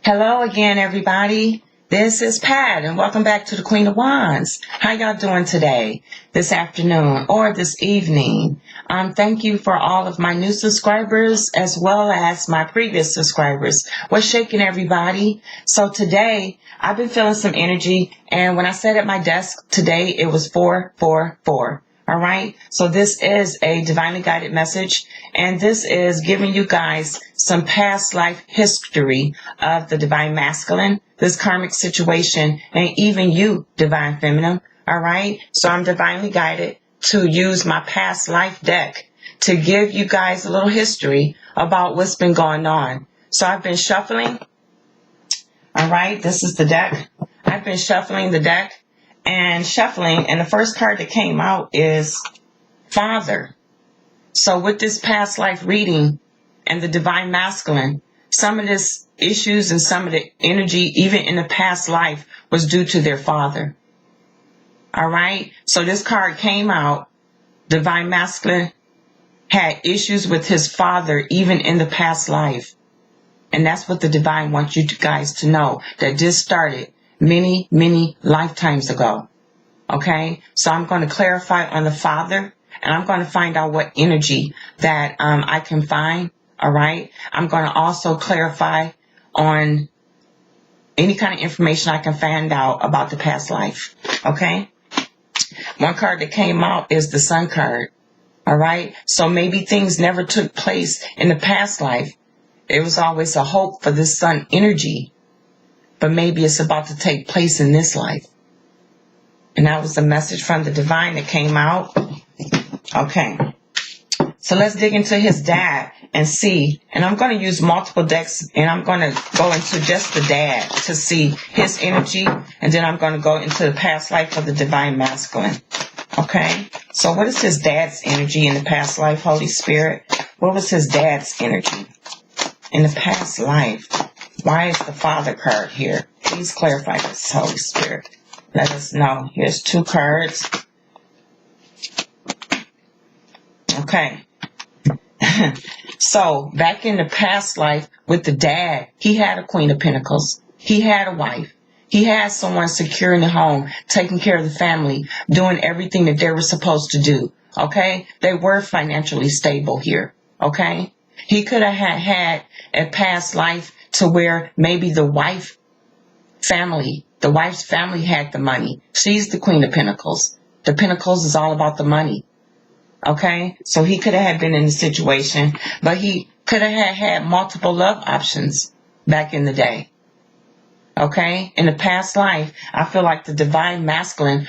Hello again, everybody. This is Pat, and welcome back to the Queen of Wands. How y'all doing today, this afternoon, or this evening? Thank you for all of my new subscribers as well as my previous subscribers. What's shaking, everybody? So today, I've been feeling some energy, and when I sat at my desk today, it was 444. All right. So this is a divinely guided message, and this is giving you guys some past life history of the divine masculine, this karmic situation, and even you, divine feminine. All right. So I'm divinely guided to use my past life deck to give you guys a little history about what's been going on. So I've been shuffling. All right. This is the deck. I've been shuffling the deck. And shuffling, and the first card that came out is Father. So with this past life reading and the divine masculine, some of this issues and some of the energy, even in the past life, was due to their father. All right. So this card came out. Divine masculine had issues with his father, even in the past life. And that's what the divine wants you guys to know, that this started many, many lifetimes ago. Okay, so I'm going to clarify on the father, and I'm going to find out what energy that I can find. All right, I'm going to also clarify on any kind of information I can find out about the past life. Okay, one card that came out is the Sun card. All right, so maybe things never took place in the past life. It was always a hope for this Sun energy, but maybe it's about to take place in this life. And that was the message from the divine that came out. Okay. So let's dig into his dad and see. And I'm going to use multiple decks, and I'm going to go into just the dad to see his energy. And then I'm going to go into the past life of the divine masculine. Okay. So what is his dad's energy in the past life, Holy Spirit? What was his dad's energy in the past life? Why is the father card here? Please clarify this, Holy Spirit. Let us know. Here's two cards. Okay. So back in the past life with the dad, he had a Queen of Pentacles. He had a wife. He had someone securing the home, taking care of the family, doing everything that they were supposed to do. Okay. They were financially stable here. Okay. He could have had a past life to where maybe the wife's family had the money. She's the Queen of Pentacles. The Pentacles is all about the money. Okay? So he could have been in a situation, but he could have had multiple love options back in the day. Okay? In the past life, I feel like the divine masculine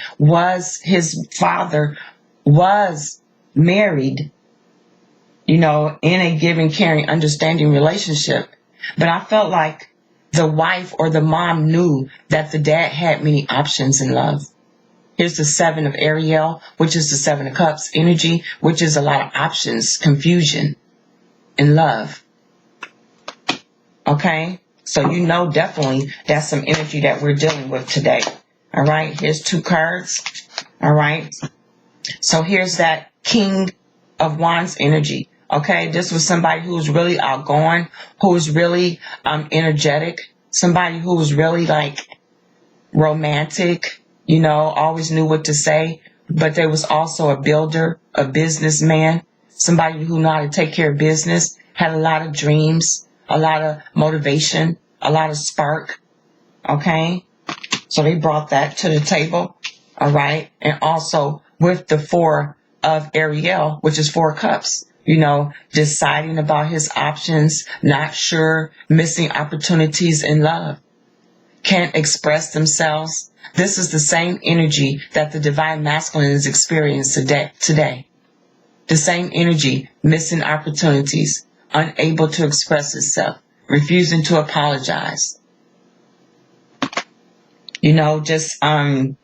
his father was married, in a giving, caring, understanding relationship. But I felt like the wife or the mom knew that the dad had many options in love. Here's the 7 of Ariel, which is the 7 of Cups energy, which is a lot of options, confusion in love. Okay? So definitely that's some energy that we're dealing with today. All right? Here's 2 cards. All right? So here's that King of Wands energy. Okay, this was somebody who was really outgoing, who was really energetic, somebody who was really romantic, always knew what to say, but there was also a builder, a businessman, somebody who knew how to take care of business, had a lot of dreams, a lot of motivation, a lot of spark. Okay, so they brought that to the table. All right, and also with the 4 of Ariel, which is 4 cups. Deciding about his options, not sure, missing opportunities in love, can't express themselves. This is the same energy that the divine masculine is experiencing today. The same energy, missing opportunities, unable to express itself, refusing to apologize. Just going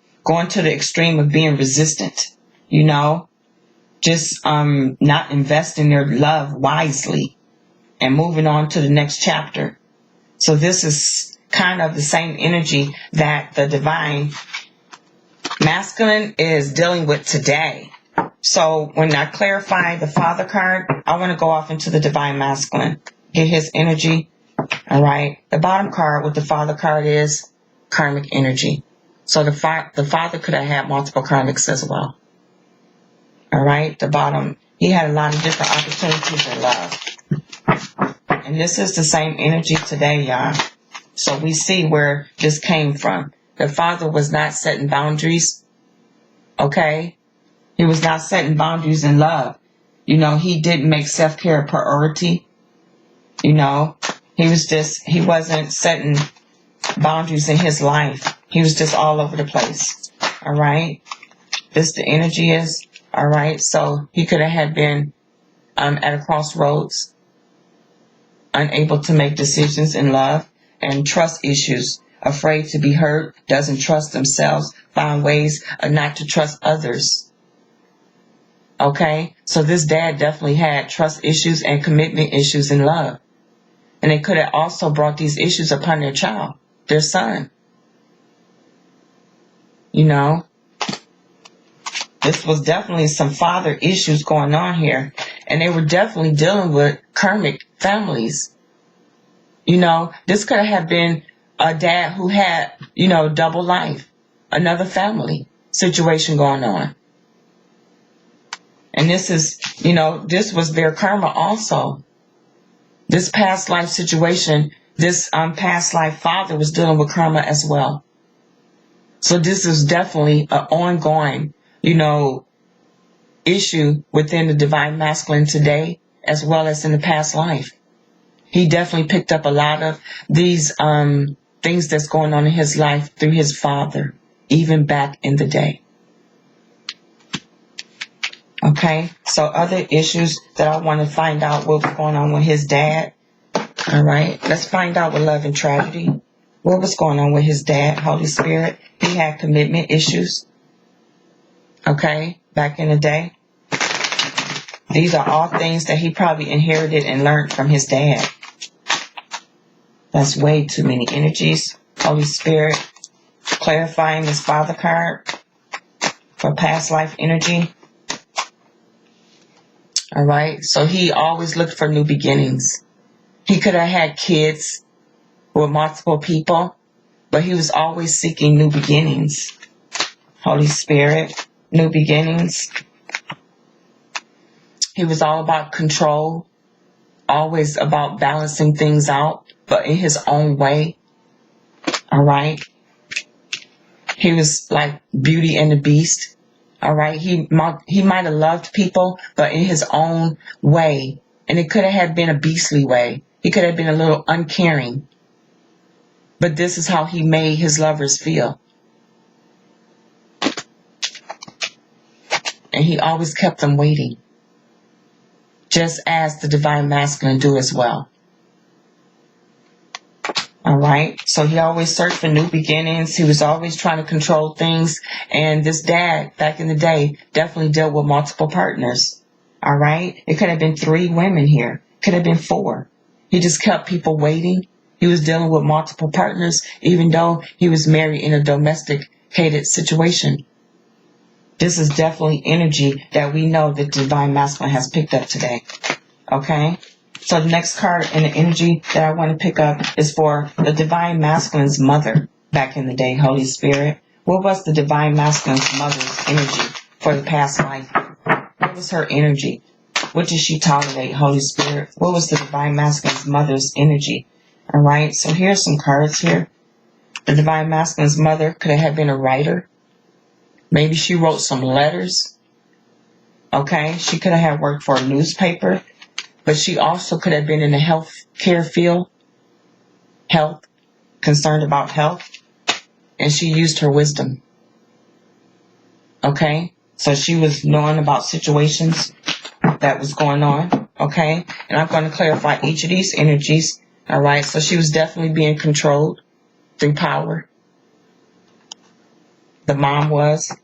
to the extreme of being resistant, just not investing their love wisely and moving on to the next chapter. So this is kind of the same energy that the divine masculine is dealing with today. So when I clarify the father card, I want to go off into the divine masculine, get his energy. All right. The bottom card with the Father card is karmic energy. So the Father could have had multiple karmics as well. All right. The bottom, he had a lot of different opportunities in love. And this is the same energy today, y'all. So we see where this came from. The Father was not setting boundaries. Okay. He was not setting boundaries in love. You know, he didn't make self-care a priority. You know, he wasn't setting boundaries in his life. He was just all over the place. All right. This the energy is. All right. So he could have been at a crossroads, unable to make decisions in love, and trust issues, afraid to be hurt, doesn't trust themselves, find ways not to trust others. Okay, so this dad definitely had trust issues and commitment issues in love. And they could have also brought these issues upon their child, their son. You know, this was definitely some father issues going on here. And they were definitely dealing with karmic families. You know, this could have been a dad who had, you know, double life, another family situation going on. And this is, you know, this was their karma also. This past life situation, this past life father was dealing with karma as well. So this is definitely an ongoing, you know, issue within the divine masculine today, as well as in the past life. He definitely picked up a lot of these things that's going on in his life through his father, even back in the day. Okay, so other issues that I want to find out what was going on with his dad. All right, let's find out with love and tragedy. What was going on with his dad, Holy Spirit? He had commitment issues. Okay, back in the day. These are all things that he probably inherited and learned from his dad. That's way too many energies. Holy Spirit, clarifying this Father card for past life energy. All right, so he always looked for new beginnings. He could have had kids with multiple people, but he was always seeking new beginnings. Holy Spirit, new beginnings. He was all about control, always about balancing things out, but in his own way. All right. He was like Beauty and the Beast. All right. He might have loved people, but in his own way. And it could have been a beastly way. He could have been a little uncaring. But this is how he made his lovers feel. And he always kept them waiting. Just as the divine masculine do as well. All right. So he always searched for new beginnings. He was always trying to control things. And this dad, back in the day, definitely dealt with multiple partners. All right. It could have been 3 women here. Could have been 4. He just kept people waiting. He was dealing with multiple partners, even though he was married in a domesticated situation. This is definitely energy that we know that divine masculine has picked up today. Okay. So the next card in the energy that I want to pick up is for the divine masculine's mother back in the day, Holy Spirit. What was the divine masculine's mother's energy for the past life? What was her energy? What did she tolerate, Holy Spirit? What was the divine masculine's mother's energy? All right, so here's some cards here. The divine masculine's mother could have been a writer. Maybe she wrote some letters. Okay, she could have worked for a newspaper. But she also could have been in the health care field, health, concerned about health, and she used her wisdom. Okay, so she was knowing about situations that was going on. Okay, and I'm going to clarify each of these energies. All right, so she was definitely being controlled through power. The mom was.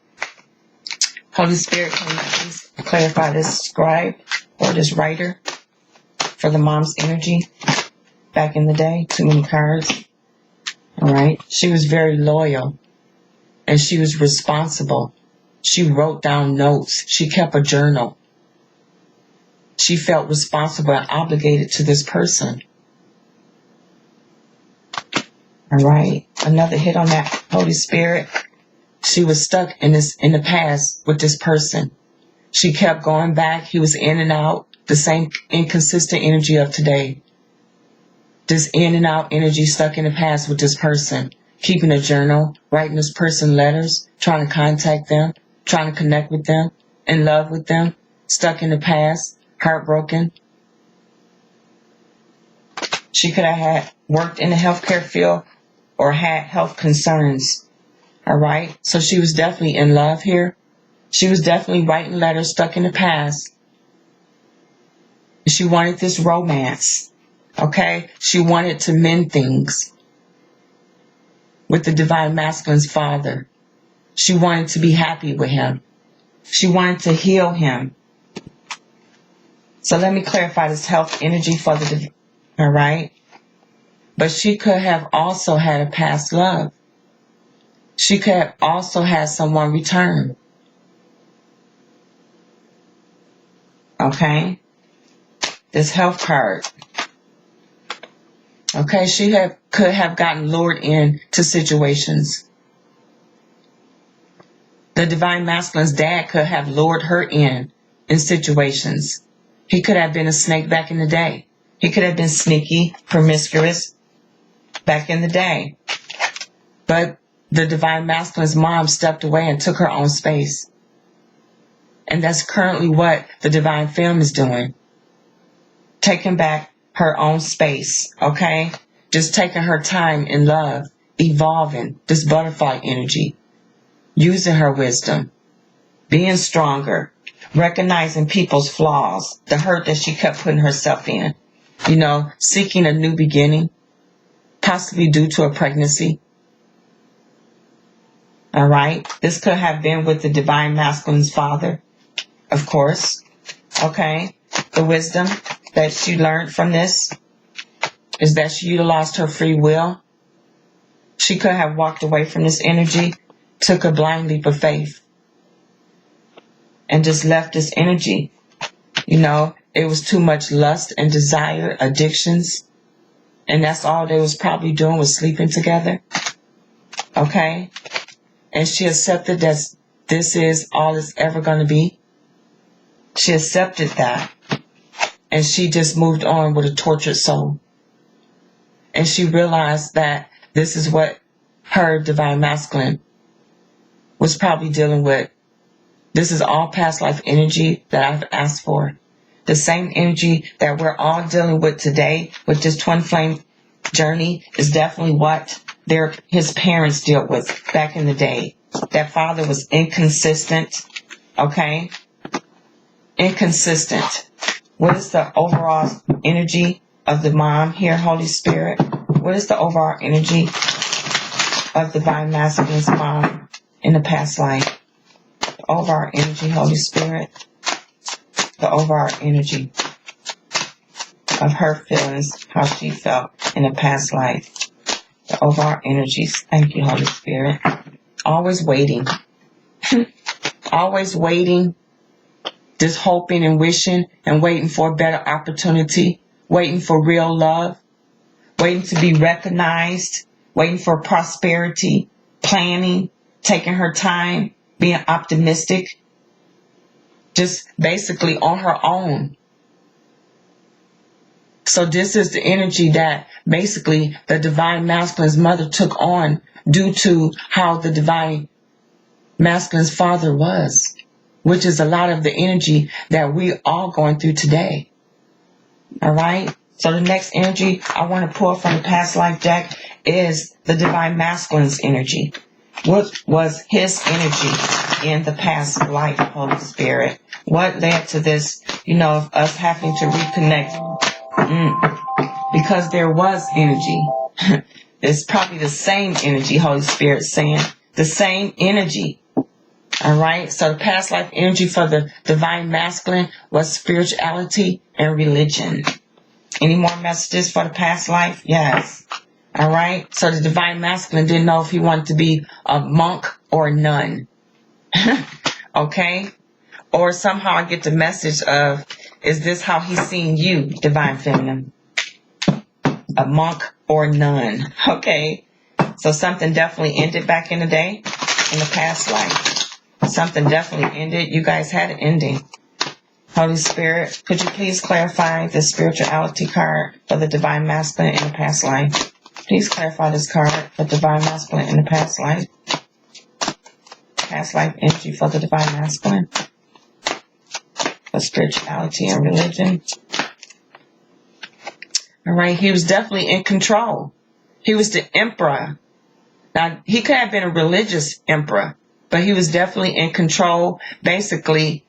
Holy Spirit, can you please clarify this scribe or this writer? For the mom's energy back in the day. Too many cards. All right. She was very loyal and she was responsible. She wrote down notes. She kept a journal. She felt responsible and obligated to this person. All right. Another hit on that, Holy Spirit. She was stuck in the past with this person. She kept going back. He was in and out. The same inconsistent energy of today. This in and out energy stuck in the past with this person. Keeping a journal, writing this person letters, trying to contact them, trying to connect with them, in love with them, stuck in the past, heartbroken. She could have had worked in the healthcare field or had health concerns. All right. So she was definitely in love here. She was definitely writing letters stuck in the past. She wanted this romance. Okay. She wanted to mend things with the divine masculine's father. She wanted to be happy with him. She wanted to heal him. So let me clarify this health energy for the, all right? But she could have also had a past love. She could have also had someone return. Okay? This health card. Okay, she could have gotten lured into situations. The divine masculine's dad could have lured her in situations. He could have been a snake back in the day. He could have been sneaky, promiscuous back in the day. But the divine masculine's mom stepped away and took her own space. And that's currently what the divine femme is doing. Taking back her own space, okay? Just taking her time in love, evolving this butterfly energy, using her wisdom, being stronger, recognizing people's flaws, the hurt that she kept putting herself in, seeking a new beginning, possibly due to a pregnancy. All right. This could have been with the divine masculine's father, of course. Okay. The wisdom that she learned from this is that she utilized her free will. She could have walked away from this energy, took a blind leap of faith, and just left this energy. It was too much lust and desire, addictions, and that's all they was probably doing was sleeping together. Okay? And she accepted that this is all it's ever going to be. She accepted that. And she just moved on with a tortured soul. And she realized that this is what her divine masculine was probably dealing with. This is all past life energy that I've asked for. The same energy that we're all dealing with today with this twin flame journey is definitely what his parents dealt with back in the day. That father was inconsistent. Okay? Inconsistent. What is the overall energy of the mom here, Holy Spirit? What is the overall energy of divine masculine's mom in the past life? The overall energy, Holy Spirit. The overall energy of her feelings, how she felt in the past life. The overall energies. Thank you, Holy Spirit. Always waiting. Always waiting. Just hoping and wishing and waiting for a better opportunity. Waiting for real love. Waiting to be recognized. Waiting for prosperity. Planning. Taking her time. Being optimistic. Just basically on her own. So this is the energy that basically the divine masculine's mother took on due to how the divine masculine's father was, which is a lot of the energy that we all going through today. All right. So the next energy I want to pull from the past life deck is the divine masculine's energy. What was his energy in the past life, Holy Spirit? What led to this, of us having to reconnect? Because there was energy. It's probably the same energy, Holy Spirit saying. The same energy. All right. So the past life energy for the divine masculine was spirituality and religion. Any more messages for the past life? Yes. All right. So the divine masculine didn't know if he wanted to be a monk or a nun. Okay. Or somehow I get the message of, is this how he's seeing you, divine feminine? A monk or a nun. Okay. So something definitely ended back in the day, in the past life. Something definitely ended. You guys had an ending. Holy Spirit, could you please clarify the spirituality card for the Divine Masculine in the past life? Please clarify this card for Divine Masculine in the past life. Past life energy for the Divine Masculine. For spirituality and religion. All right, he was definitely in control. He was the emperor. Now, he could have been a religious emperor, but he was definitely in control, basically,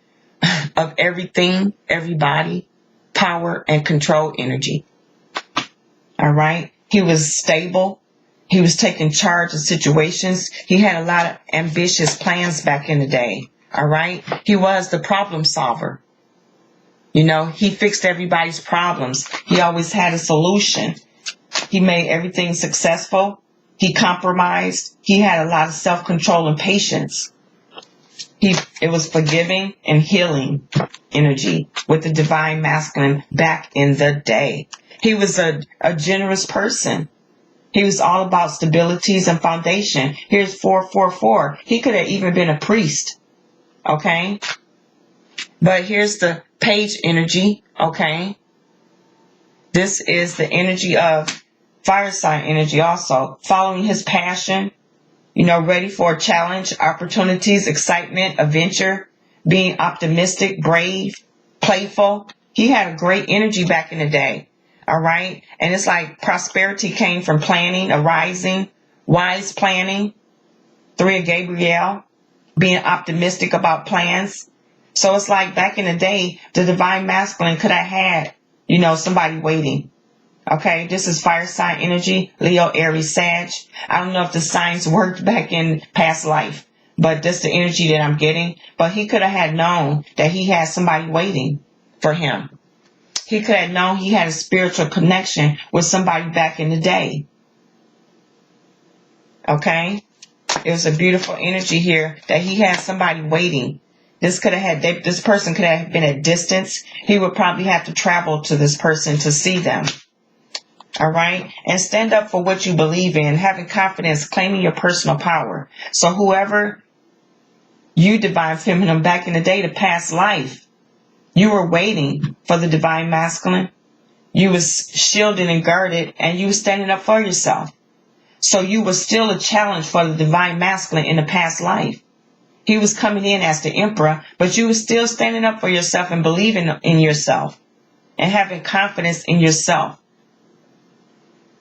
of everything, everybody, power, and control energy. All right? He was stable. He was taking charge of situations. He had a lot of ambitious plans back in the day. All right? He was the problem solver. You know, he fixed everybody's problems. He always had a solution. He made everything successful. He compromised. He had a lot of self-control and patience. It was forgiving and healing energy with the Divine Masculine back in the day. He was a generous person. He was all about stabilities and foundation. Here's 444. He could have even been a priest. Okay? But here's the page energy. Okay? This is the energy of fire sign energy also. Following his passion. You know, ready for a challenge, opportunities, excitement, adventure, being optimistic, brave, playful. He had a great energy back in the day. All right. And it's like prosperity came from planning, arising, wise planning. 3 of Gabriel, being optimistic about plans. So it's like back in the day, the Divine Masculine could have had, you know, somebody waiting. Okay, this is fire sign energy, Leo, Aries, Sag. I don't know if the signs worked back in past life, but this is the energy that I'm getting. But he could have had known that he had somebody waiting for him. He could have known he had a spiritual connection with somebody back in the day. Okay, it was a beautiful energy here that he had somebody waiting. This person could have been at distance. He would probably have to travel to this person to see them. All right. And stand up for what you believe in, having confidence, claiming your personal power. So whoever you, Divine Feminine, back in the day, the past life, you were waiting for the Divine Masculine. You was shielded and guarded, and you were standing up for yourself. So you were still a challenge for the Divine Masculine in the past life. He was coming in as the emperor, but you were still standing up for yourself and believing in yourself and having confidence in yourself.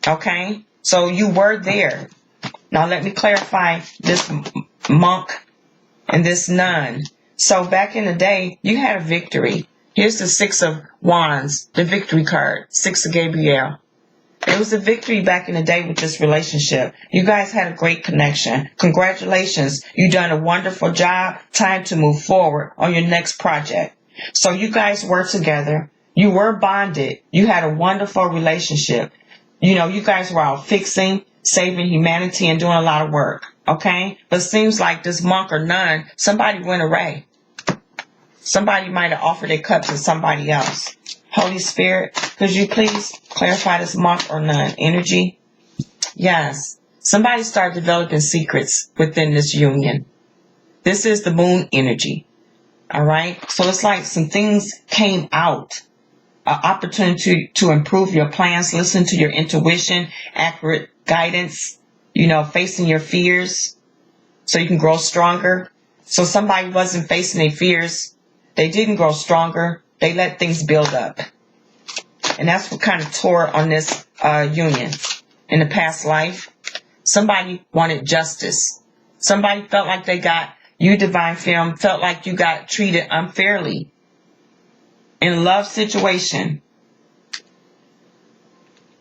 Okay, so you were there. Now let me clarify this monk and this nun. So back in the day, you had a victory. Here's the 6 of Wands, the victory card, 6 of Gabriel. It was a victory back in the day with this relationship. You guys had a great connection. Congratulations. You done a wonderful job. Time to move forward on your next project. So you guys were together. You were bonded. You had a wonderful relationship. You know, you guys were out fixing, saving humanity, and doing a lot of work. Okay? But it seems like this monk or nun, somebody went away. Somebody might have offered their cup to somebody else. Holy Spirit, could you please clarify this monk or nun energy? Yes. Somebody started developing secrets within this union. This is the moon energy. All right? So it's like some things came out. An opportunity to improve your plans, listen to your intuition, accurate guidance, you know, facing your fears so you can grow stronger. So somebody wasn't facing their fears. They didn't grow stronger. They let things build up. And that's what kind of tore on this union. In the past life, somebody wanted justice. Somebody felt like you, Divine Femme, felt like you got treated unfairly. In a love situation.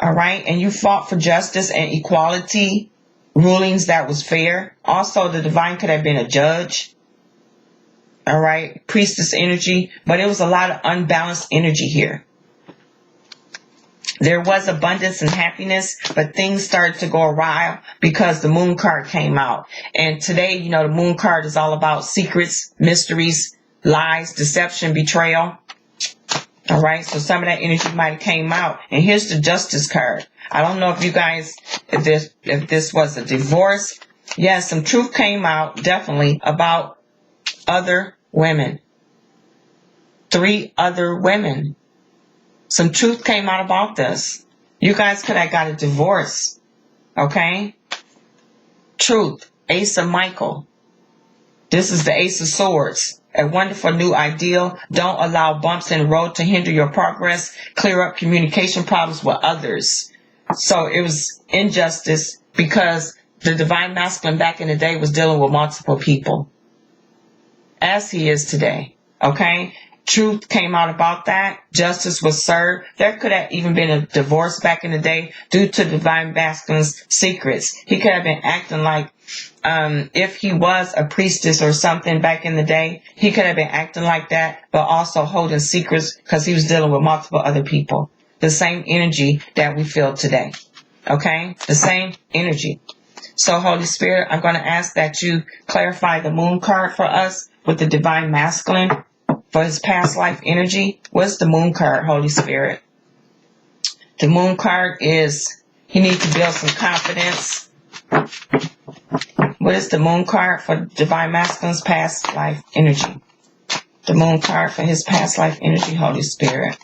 All right. And you fought for justice and equality, rulings that was fair. Also, the divine could have been a judge. All right. Priestess energy. But it was a lot of unbalanced energy here. There was abundance and happiness, but things started to go awry because the moon card came out. And today, you know, the moon card is all about secrets, mysteries, lies, deception, betrayal. All right, so some of that energy might have came out. And here's the Justice card. I don't know if you guys if this was a divorce. Yes, some truth came out definitely about other women. 3 other women. Some truth came out about this. You guys could have got a divorce. Okay? Truth. Ace of Michael. This is the Ace of Swords. A wonderful new ideal. Don't allow bumps in the road to hinder your progress. Clear up communication problems with others. So it was injustice because the divine masculine back in the day was dealing with multiple people. As he is today. Okay? Truth came out about that. Justice was served. There could have even been a divorce back in the day due to divine masculine's secrets. He could have been acting like, if he was a priestess or something back in the day, he could have been acting like that, but also holding secrets because he was dealing with multiple other people. The same energy that we feel today. Okay? The same energy. So, Holy Spirit, I'm going to ask that you clarify the moon card for us with the divine masculine for his past life energy. What's the moon card, Holy Spirit? The moon card is he needs to build some confidence. What is the moon card for divine masculine's past life energy? The moon card for his past life energy, Holy Spirit.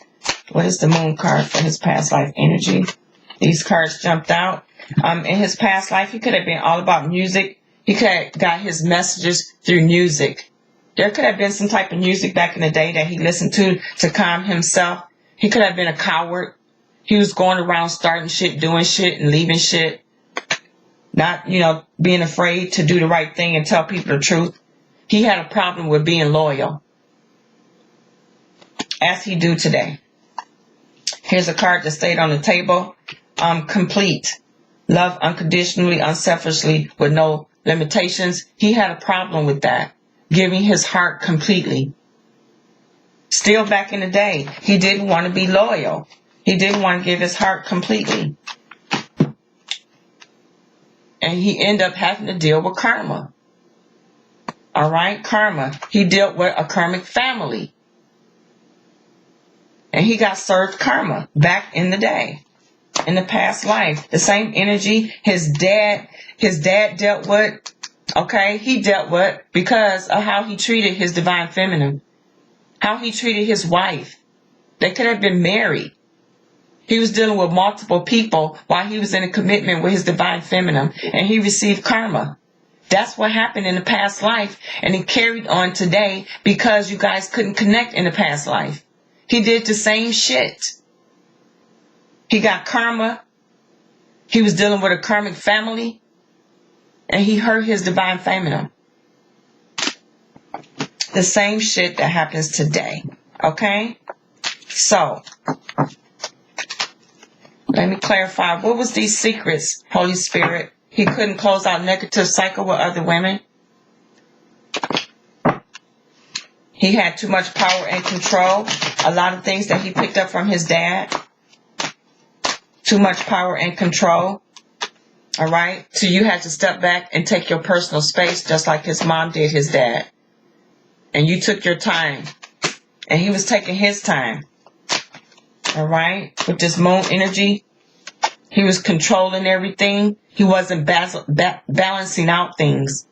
What is the moon card for his past life energy? These cards jumped out. In his past life, he could have been all about music. He could have got his messages through music. There could have been some type of music back in the day that he listened to calm himself. He could have been a coward. He was going around starting shit, doing shit, and leaving shit. Not, being afraid to do the right thing and tell people the truth. He had a problem with being loyal. As he do today. Here's a card that stayed on the table. Complete. Love unconditionally, unselfishly, with no limitations. He had a problem with that. Giving his heart completely. Still back in the day, he didn't want to be loyal. He didn't want to give his heart completely. And he ended up having to deal with karma. Alright, karma. He dealt with a karmic family. And he got served karma back in the day. In the past life. The same energy his dad dealt with. Okay, he dealt with because of how he treated his divine feminine. How he treated his wife. They could have been married. He was dealing with multiple people while he was in a commitment with his divine feminine. And he received karma. That's what happened in the past life. And it carried on today because you guys couldn't connect in the past life. He did the same shit. He got karma. He was dealing with a karmic family. And he hurt his divine feminine. The same shit that happens today. Okay? So, let me clarify. What was these secrets, Holy Spirit? He couldn't close out negative cycle with other women. He had too much power and control. A lot of things that he picked up from his dad. Too much power and control. All right. So you had to step back and take your personal space just like his mom did his dad. And you took your time. And he was taking his time. All right. With this moon energy, he was controlling everything. He wasn't balancing out things.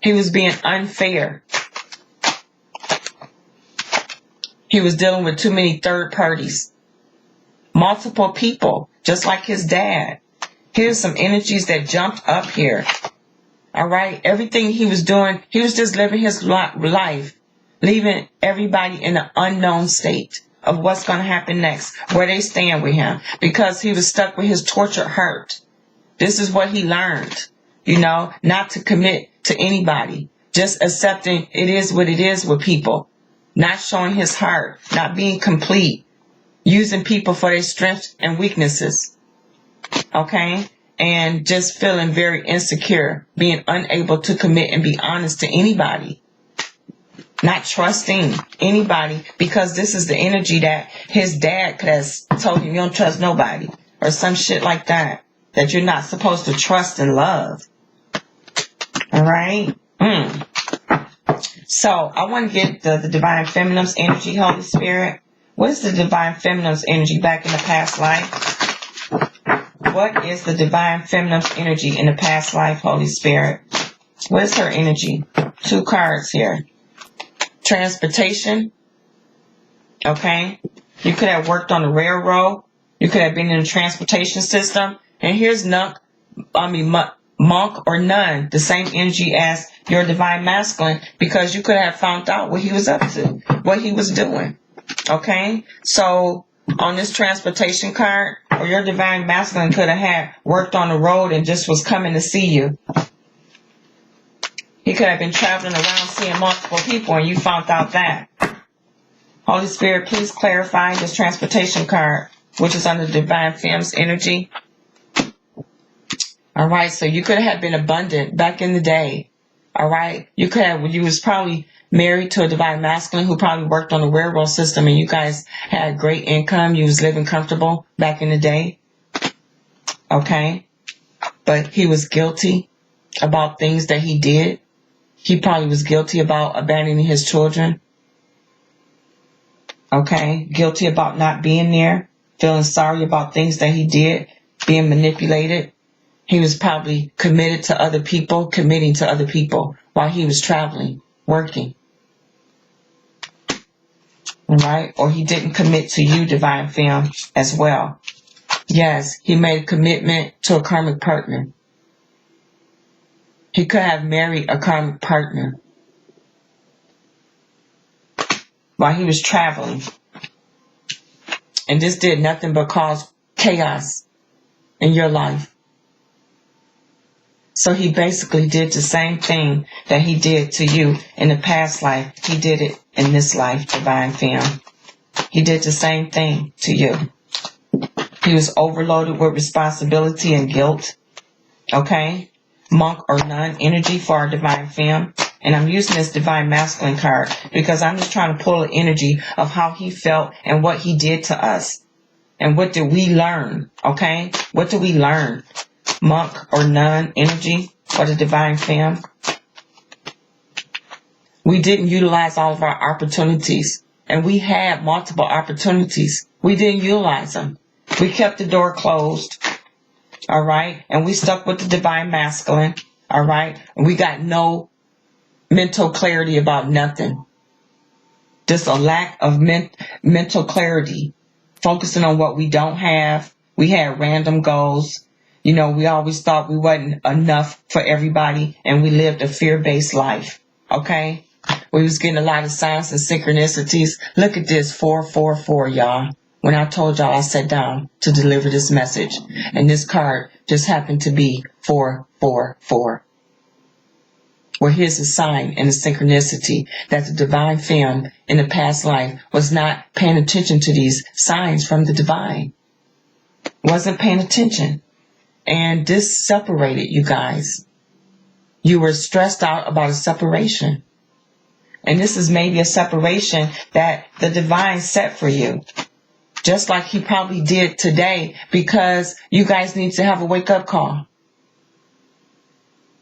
He was being unfair. He was dealing with too many third parties. Multiple people, just like his dad. Here's some energies that jumped up here. All right. Everything he was doing, he was just living his life, leaving everybody in an unknown state of what's going to happen next, where they stand with him, because he was stuck with his tortured heart. This is what he learned, not to commit to anybody, just accepting it is what it is with people, not showing his heart, not being complete, using people for their strengths and weaknesses. Okay? And just feeling very insecure, being unable to commit and be honest to anybody. Not trusting anybody, because this is the energy that his dad could have told him, you don't trust nobody. Or some shit like that. That you're not supposed to trust and love. Alright? So, I want to get the Divine Feminine's energy, Holy Spirit. What is the Divine Feminine's energy back in the past life? What is the divine feminine's energy in the past life, Holy Spirit? What is her energy? 2 cards here. Transportation. Okay. You could have worked on the railroad. You could have been in the transportation system. And here's monk or nun, the same energy as your divine masculine, because you could have found out what he was up to, what he was doing. Okay. So on this transportation card, or your divine masculine could have had worked on the road and just was coming to see you. He could have been traveling around seeing multiple people and you found out that. Holy Spirit, please clarify this transportation card, which is under divine femme's energy. All right, so you could have been abundant back in the day. All right, you was probably married to a divine masculine who probably worked on the railroad system, and you guys had great income. You was living comfortable back in the day. Okay, but he was guilty about things that he did. He probably was guilty about abandoning his children. Okay, guilty about not being there, feeling sorry about things that he did, being manipulated. He was probably committing to other people while he was traveling, working. All right, or he didn't commit to you, divine femme, as well. Yes, he made a commitment to a karmic partner. He could have married a karmic partner while he was traveling. And this did nothing but cause chaos in your life. So he basically did the same thing that he did to you in the past life. He did it in this life, divine femme. He did the same thing to you. He was overloaded with responsibility and guilt. Okay? Monk or nun energy for our divine femme. And I'm using this divine masculine card because I'm just trying to pull the energy of how he felt and what he did to us. And what did we learn? Okay? What did we learn? Monk or nun energy for the divine femme. We didn't utilize all of our opportunities. And we had multiple opportunities. We didn't utilize them. We kept the door closed. All right? And we stuck with the divine masculine. All right? And we got no mental clarity about nothing. Just a lack of mental clarity. Focusing on what we don't have. We had random goals. You know, we always thought we wasn't enough for everybody, and we lived a fear-based life. Okay? We was getting a lot of signs and synchronicities. Look at this, 444, y'all. When I told y'all I sat down to deliver this message, and this card just happened to be 444. Where here's a sign and a synchronicity that the divine femme in the past life was not paying attention to these signs from the divine. Wasn't paying attention. And this separated you guys. You were stressed out about a separation. And this is maybe a separation that the divine set for you. Just like he probably did today, because you guys need to have a wake-up call.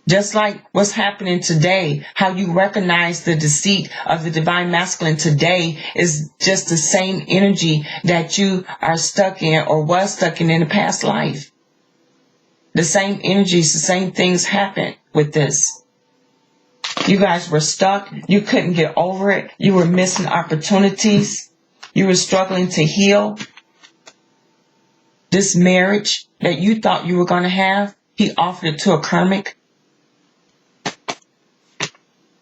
Just like what's happening today, how you recognize the deceit of the divine masculine today is just the same energy that you are stuck in or was stuck in the past life. The same energies, the same things happened with this. You guys were stuck. You couldn't get over it. You were missing opportunities. You were struggling to heal. This marriage that you thought you were going to have, he offered it to a karmic.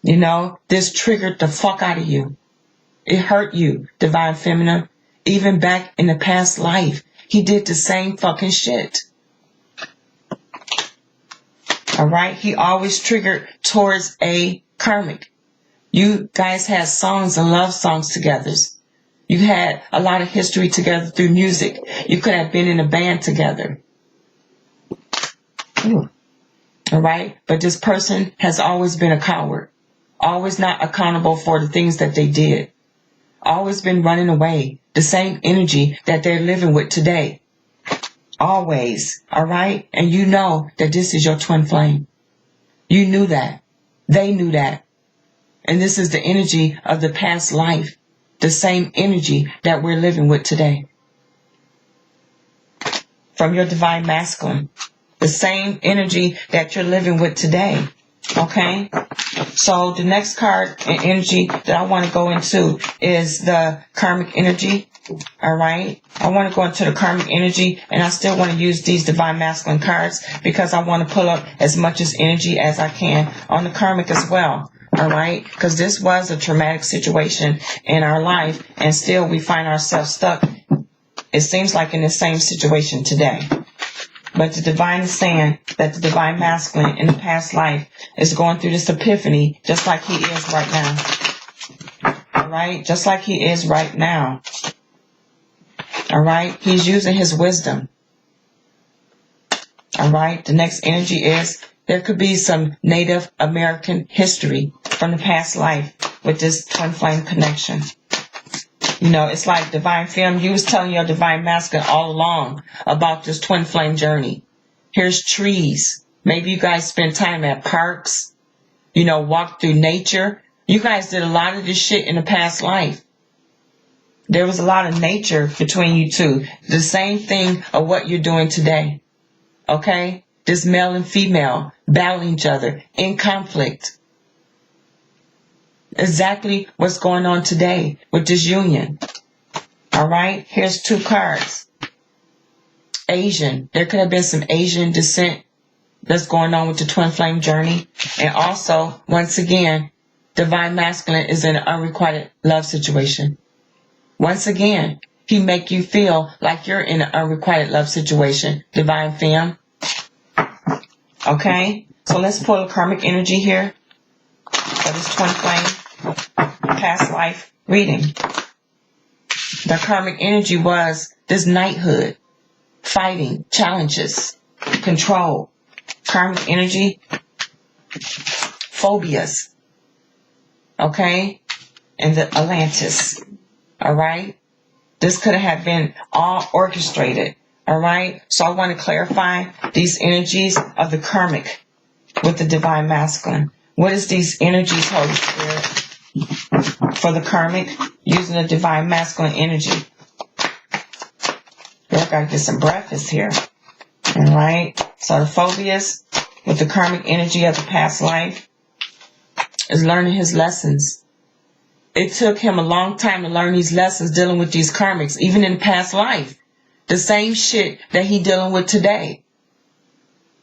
You know, this triggered the fuck out of you. It hurt you, divine feminine. Even back in the past life, he did the same fucking shit. All right? He always triggered towards a karmic. You guys had songs and love songs together. You had a lot of history together through music. You could have been in a band together. Ooh. All right? But this person has always been a coward. Always not accountable for the things that they did. Always been running away. The same energy that they're living with today. Always. All right? And you know that this is your twin flame. You knew that. They knew that. And this is the energy of the past life. The same energy that we're living with today. from your divine masculine. The same energy that you're living with today. Okay? So the next card and energy that I want to go into is the karmic energy. Alright? I want to go into the karmic energy, and I still want to use these divine masculine cards because I want to pull up as much as energy as I can on the karmic as well. Alright? Because this was a traumatic situation in our life, and still we find ourselves stuck, it seems like, in the same situation today. But the divine is saying that the divine masculine in the past life is going through this epiphany just like he is right now. Alright? Just like he is right now. Alright? He's using his wisdom. Alright? The next energy is there could be some Native American history from the past life with this twin flame connection. You know, it's like divine femme, you was telling your divine masculine all along about this twin flame journey. Here's trees. Maybe you guys spend time at parks, you know, walk through nature. You guys did a lot of this shit in the past life. There was a lot of nature between you two. The same thing of what you're doing today. Okay? This male and female battling each other in conflict. Exactly what's going on today with this union. Alright? Here's two cards. Asian. There could have been some Asian descent that's going on with the twin flame journey. And also, once again, divine masculine is in an unrequited love situation. Once again, he make you feel like you're in an unrequited love situation, divine femme. Okay? So let's pull a karmic energy here for this twin flame past life reading. The karmic energy was this knighthood, fighting, challenges, control. Karmic energy, phobias. Okay? And the Atlantis. Alright? This could have been all orchestrated. Alright? So I want to clarify these energies of the karmic with the divine masculine. What is these energies, Holy Spirit, for the karmic using the divine masculine energy? I gotta get some breakfast here. Alright? So the phobias with the karmic energy of the past life is learning his lessons. It took him a long time to learn these lessons dealing with these karmics, even in the past life. The same shit that he dealing with today.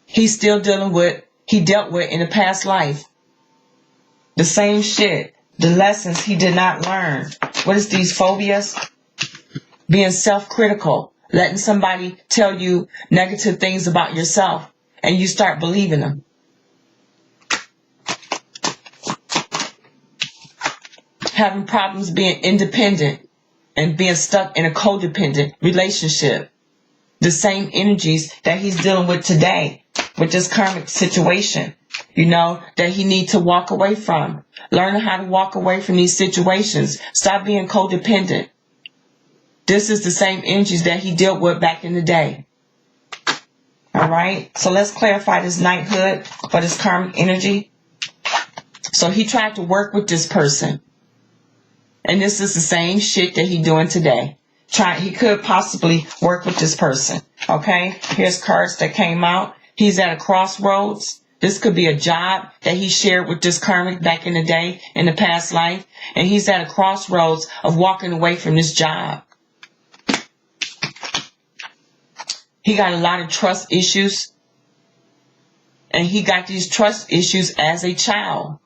He's still dealing with, he dealt with in the past life. The same shit. The lessons he did not learn. What is these phobias? Being self-critical. Letting somebody tell you negative things about yourself and you start believing them. Having problems being independent and being stuck in a codependent relationship. The same energies that he's dealing with today with this karmic situation. You know, that he needs to walk away from. Learn how to walk away from these situations. Stop being codependent. This is the same energies that he dealt with back in the day. Alright? So let's clarify this knighthood for this karmic energy. So he tried to work with this person. And this is the same shit that he's doing today. He could possibly work with this person. Okay? Here's cards that came out. He's at a crossroads. This could be a job that he shared with this karmic back in the day, in the past life. And he's at a crossroads of walking away from this job. He got a lot of trust issues. And he got these trust issues as a child.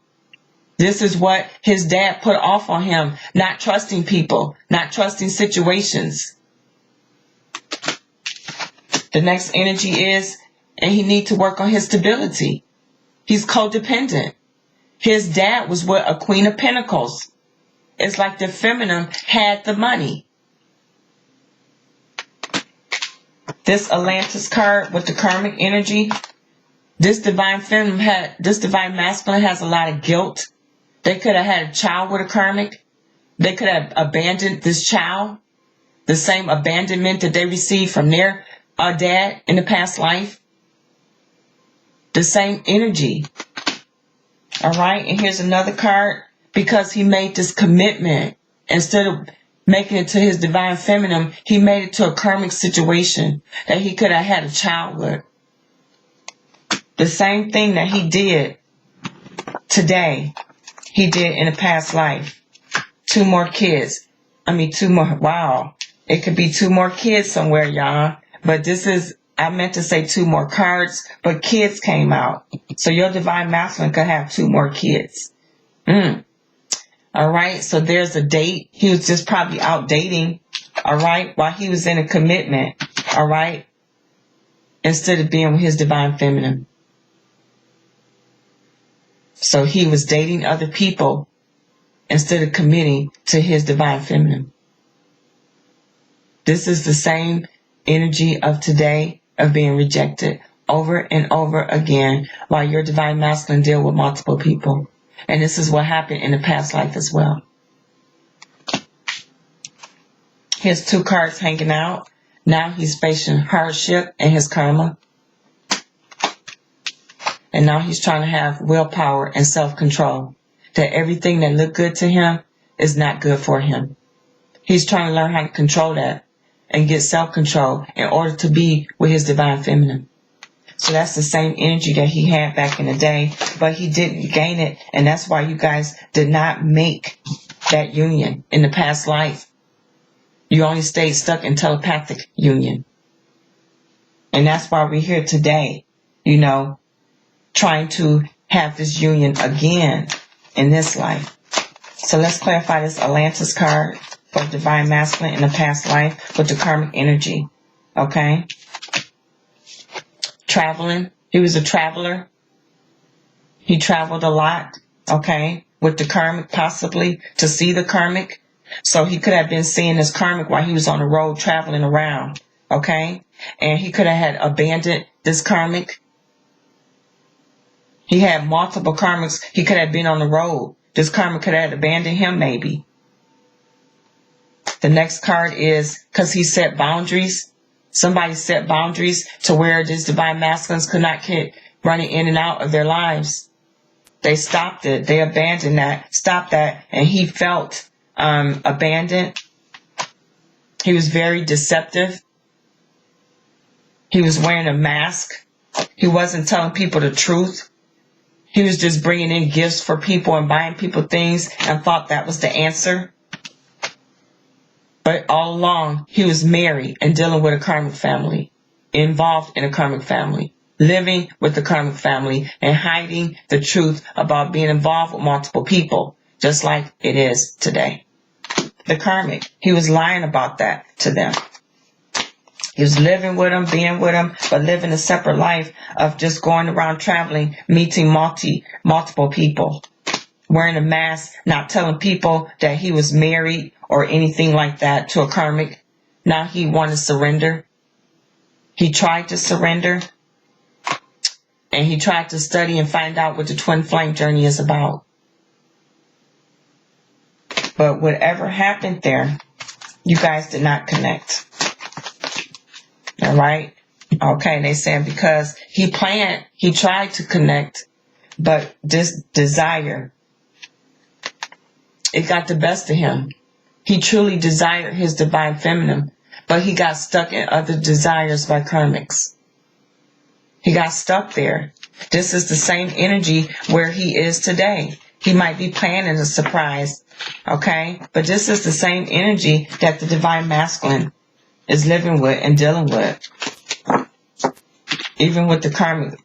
This is what his dad put off on him. Not trusting people. Not trusting situations. The next energy is, and he needs to work on his stability. He's codependent. His dad was with a Queen of Pentacles. It's like the feminine had the money. This Atlantis card with the karmic energy. This divine masculine has a lot of guilt. They could have had a child with a karmic. They could have abandoned this child. The same abandonment that they received from their dad in the past life. The same energy. Alright, and here's another card. Because he made this commitment. Instead of making it to his divine feminine, he made it to a karmic situation that he could have had a child with. The same thing that he did today, he did in a past life. 2 more kids. 2 more. Wow. It could be 2 more kids somewhere, y'all. But this is, I meant to say 2 more cards, but kids came out. So your divine masculine could have 2 more kids. All right. So there's a date. He was just probably out dating. All right. While he was in a commitment. All right. Instead of being with his divine feminine. So he was dating other people instead of committing to his divine feminine. This is the same energy of today of being rejected over and over again while your divine masculine deal with multiple people. And this is what happened in the past life as well. Here's 2 cards hanging out. Now he's facing hardship and his karma. And now he's trying to have willpower and self-control. That everything that looked good to him is not good for him. He's trying to learn how to control that and get self-control in order to be with his divine feminine. So that's the same energy that he had back in the day, but he didn't gain it. And that's why you guys did not make that union in the past life. You only stayed stuck in telepathic union. And that's why we're here today, trying to have this union again in this life. So let's clarify this Atlantis card for divine masculine in the past life with the karmic energy. Okay? Traveling. He was a traveler. He traveled a lot. Okay? With the karmic, possibly to see the karmic. So he could have been seeing this karmic while he was on the road traveling around. Okay? And he could have had abandoned this karmic. He had multiple karmics. He could have been on the road. This karmic could have abandoned him maybe. The next card is because he set boundaries. Somebody set boundaries to where these divine masculines could not keep running in and out of their lives. They stopped it. They abandoned that, stopped that, and he felt abandoned. He was very deceptive. He was wearing a mask. He wasn't telling people the truth. He was just bringing in gifts for people and buying people things and thought that was the answer. But all along, he was married and dealing with a karmic family, involved in a karmic family, living with the karmic family and hiding the truth about being involved with multiple people, just like it is today. The karmic, he was lying about that to them. He was living with them, being with them, but living a separate life of just going around traveling, meeting multiple people, wearing a mask, not telling people that he was married or anything like that to a karmic. Now he wanted to surrender. He tried to surrender, and he tried to study and find out what the twin flame journey is about. But whatever happened there, you guys did not connect. All right. Okay. They said because he tried to connect, but this desire, it got the best of him. He truly desired his divine feminine, but he got stuck in other desires by karmics. He got stuck there. This is the same energy where he is today. He might be planning a surprise. Okay. But this is the same energy that the divine masculine is living with and dealing with, even with the karmic.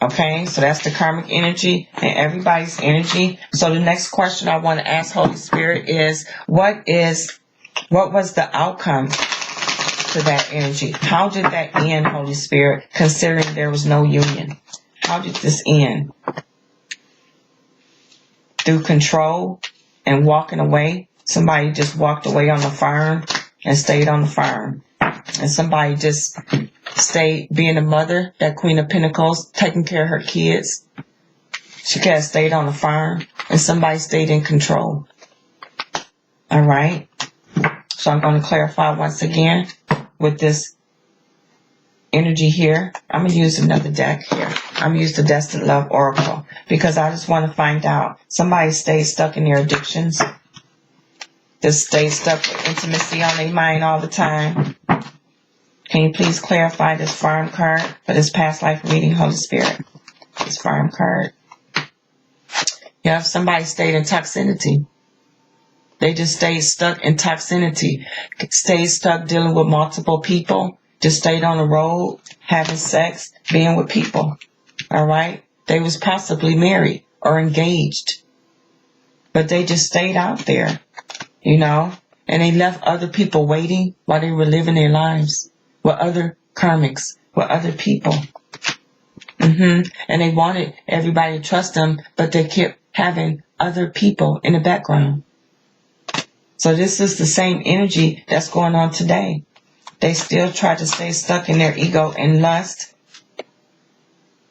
Okay, so that's the karmic energy and everybody's energy. So the next question I want to ask Holy Spirit is, what was the outcome to that energy? How did that end, Holy Spirit, considering there was no union? How did this end? Through control and walking away? Somebody just walked away on the farm and stayed on the farm. And somebody just stayed being a mother, that Queen of Pentacles, taking care of her kids. She could have stayed on the farm, and somebody stayed in control. All right. So I'm going to clarify once again with this energy here. I'm going to use another deck here. I'm going to use the Destined Love Oracle because I just want to find out. Somebody stayed stuck in their addictions. just stay stuck with intimacy on their mind all the time. Can you please clarify this farm card for this past life reading, Holy Spirit? This farm card. You have somebody stayed in toxicity. They just stayed stuck in toxicity. Stayed stuck dealing with multiple people. Just stayed on the road, having sex, being with people. All right? They was possibly married or engaged. But they just stayed out there, you know? And they left other people waiting while they were living their lives with other karmics, with other people. And they wanted everybody to trust them, but they kept having other people in the background. So this is the same energy that's going on today. They still try to stay stuck in their ego and lust,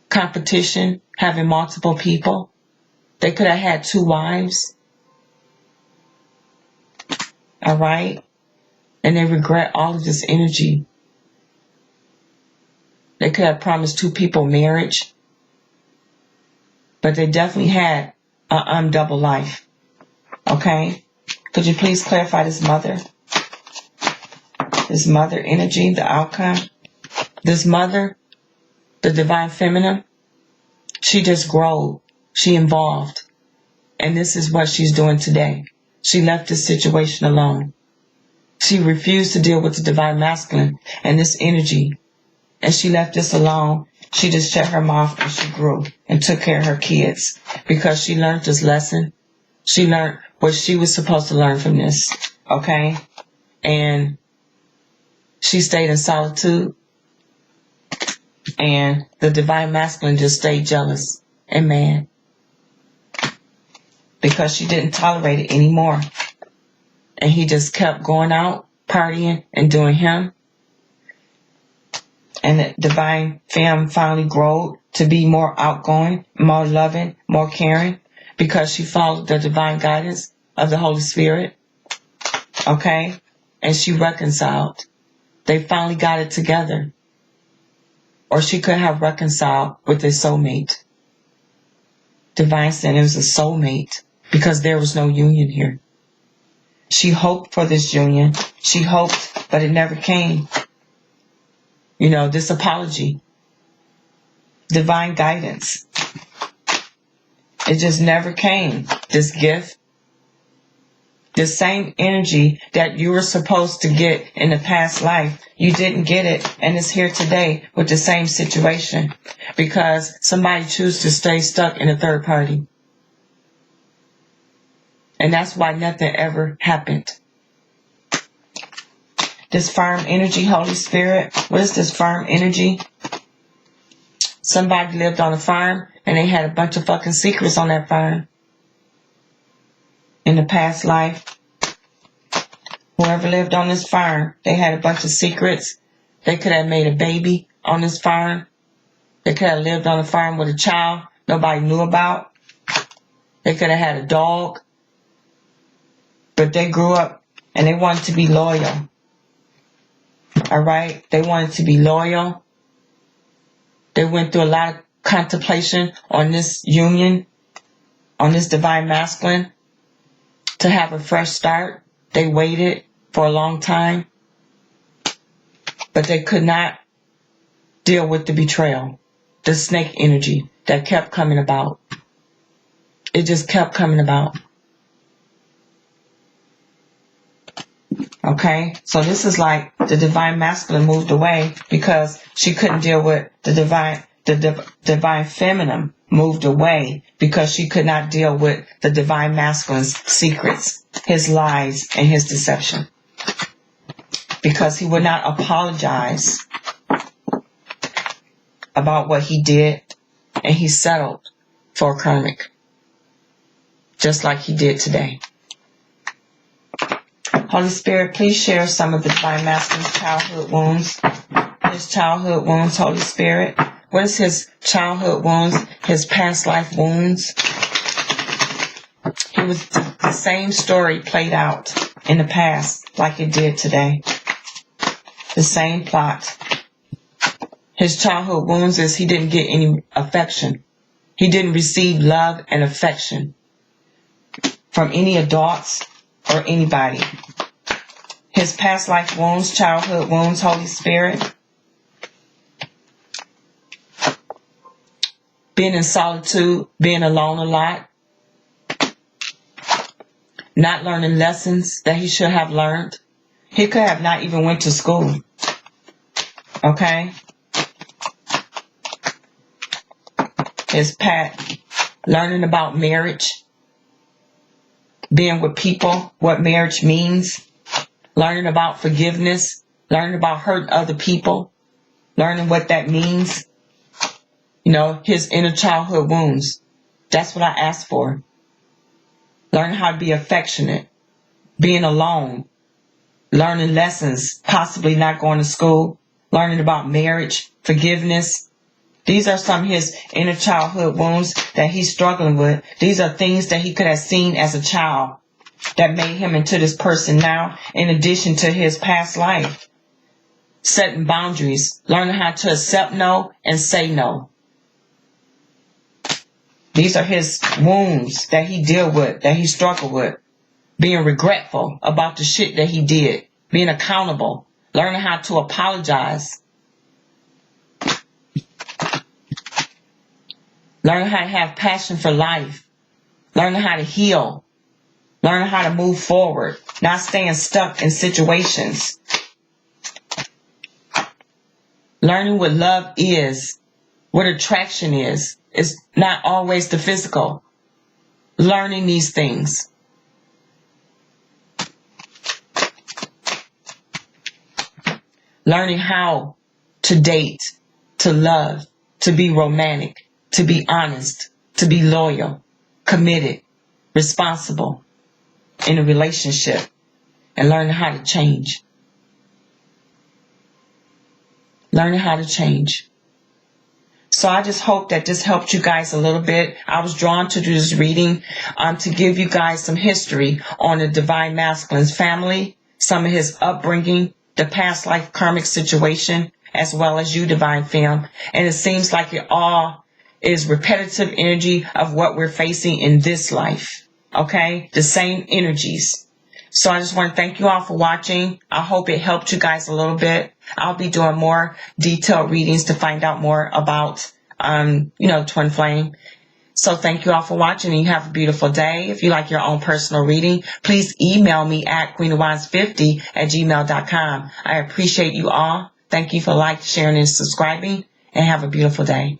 competition, having multiple people. They could have had 2 wives. All right? And they regret all of this energy. They could have promised 2 people marriage. But they definitely had an undouble life. Okay? Could you please clarify this mother? This mother energy, the outcome. This mother, the divine feminine, she just grew. She evolved. And this is what she's doing today. She left this situation alone. She refused to deal with the divine masculine and this energy. And she left this alone. She just shut her mouth and she grew and took care of her kids because she learned this lesson. She learned what she was supposed to learn from this. Okay? And she stayed in solitude. And the divine masculine just stayed jealous and mad. Because she didn't tolerate it anymore. And he just kept going out, partying, and doing him. And the divine femme finally grew to be more outgoing, more loving, more caring, because she followed the divine guidance of the Holy Spirit. Okay? And she reconciled. They finally got it together. Or she could have reconciled with their soulmate. Divine said it was a soulmate because there was no union here. She hoped for this union. She hoped, but it never came. You know, this apology. Divine guidance. It just never came. This gift. The same energy that you were supposed to get in the past life, you didn't get it, and it's here today with the same situation because somebody chose to stay stuck in a third party. And that's why nothing ever happened. This farm energy, Holy Spirit, what is this farm energy? Somebody lived on a farm and they had a bunch of fucking secrets on that farm. In the past life, whoever lived on this farm, they had a bunch of secrets. They could have made a baby on this farm. They could have lived on a farm with a child nobody knew about. They could have had a dog. But they grew up and they wanted to be loyal. Alright? They wanted to be loyal. They went through a lot of contemplation on this union, on this divine masculine. To have a fresh start, they waited for a long time, but they could not deal with the betrayal, the snake energy that kept coming about. It just kept coming about. Okay, so this is like the divine masculine moved away because she couldn't deal with the divine feminine moved away because she could not deal with the divine masculine's secrets, his lies, and his deception. Because he would not apologize about what he did, and he settled for karmic, just like he did today. Holy Spirit, please share some of the divine masculine's childhood wounds. His childhood wounds, Holy Spirit. What is his childhood wounds, his past life wounds? It was the same story played out in the past like it did today. The same plot. His childhood wounds is he didn't get any affection. He didn't receive love and affection from any adults, or anybody. His past life wounds, childhood wounds, Holy Spirit. Being in solitude, being alone a lot. Not learning lessons that he should have learned. He could have not even went to school. Okay? His past, learning about marriage. Being with people, what marriage means. Learning about forgiveness. Learning about hurting other people. Learning what that means. You know, his inner childhood wounds. That's what I asked for. Learning how to be affectionate. Being alone. Learning lessons. Possibly not going to school. Learning about marriage. Forgiveness. These are some of his inner childhood wounds that he's struggling with. These are things that he could have seen as a child that made him into this person now, in addition to his past life. Setting boundaries. Learning how to accept no and say no. These are his wounds that he deal with, that he struggled with. Being regretful about the shit that he did. Being accountable. Learning how to apologize. Learning how to have passion for life. Learning how to heal. Learning how to move forward. Not staying stuck in situations. Learning what love is. What attraction is. It's not always the physical. Learning these things. Learning how to date, to love, to be romantic, to be honest, to be loyal, committed, responsible in a relationship, and learning how to change. Learning how to change. So I just hope that this helped you guys a little bit. I was drawn to do this reading to give you guys some history on the Divine Masculine's family, some of his upbringing, the past life karmic situation, as well as you, Divine Femme. And it seems like it all is repetitive energy of what we're facing in this life. Okay? The same energies. So I just want to thank you all for watching. I hope it helped you guys a little bit. I'll be doing more detailed readings to find out more about, Twin Flame. So thank you all for watching, and you have a beautiful day. If you like your own personal reading, please email me at queenofwands50@gmail.com. I appreciate you all. Thank you for sharing, and subscribing, and have a beautiful day.